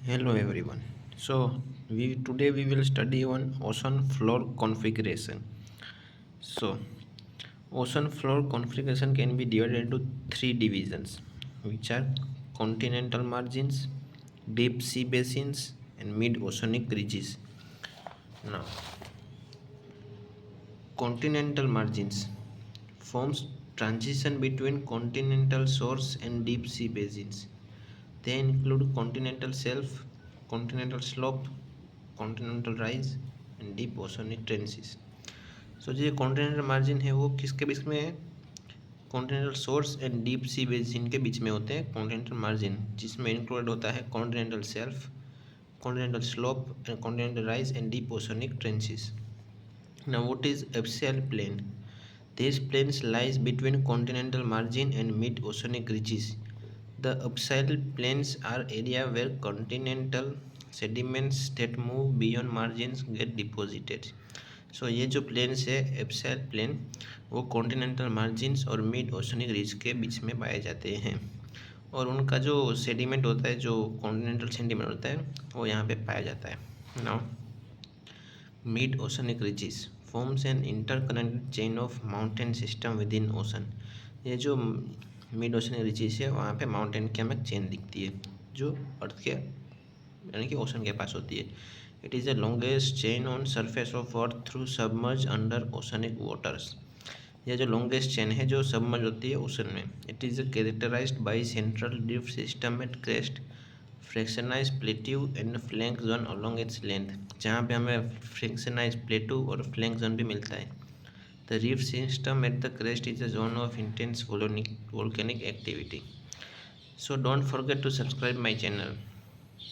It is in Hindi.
Hello everyone. Today we will study on ocean floor configuration. So ocean floor configuration can be divided into three divisions, which are continental margins, deep sea basins, and mid-oceanic ridges. Now, continental margins forms transition between continental shores and deep sea basins. They include continental shelf, continental slope, continental rise and deep oceanic trenches. So जो कॉन्टिनेंटल मार्जिन है वो किसके बीच में है? Continental source and deep sea basin के बीच में होते हैं कॉन्टिनेंटल मार्जिन, जिसमें इंक्लूडेड होता है continental shelf, continental slope and continental rise and deep oceanic trenches. Now, what is abyssal plain? These plains lies between continental margin and mid-oceanic ridges. The abyssal plains are area where continental sediments that move beyond margins get deposited. So ये जो प्लेन्स है एब्साइल प्लेन, वो कॉन्टिनेंटल मार्जिन्स और मिड ओशनिक रिज के बीच में पाए जाते हैं, और उनका जो सेडिमेंट होता है, जो कॉन्टिनेंटल सेडिमेंट होता है, वो यहाँ पे पाया जाता है। Now mid oceanic ridges forms an interconnected chain of mountain system within ocean. ये जो मिड ओशन रिचेस है वहाँ पे माउंटेन की हमें चेन दिखती है जो अर्थ के यानी कि ओशन के पास होती है। It is the longest chain on surface of earth through submerge under oceanic waters. यह जो लॉन्गेस्ट चेन है जो सबमर्ज होती है ओशन में। It is characterised by central drift system at crest, fractionise plateau and flank zone along its length, जहाँ पे हमें फ्रैक्शनाइज प्लेट्यू और फ्लैंक जोन भी मिलता है। The reef system at the crest is a zone of intense volcanic activity. So don't forget to subscribe my channel.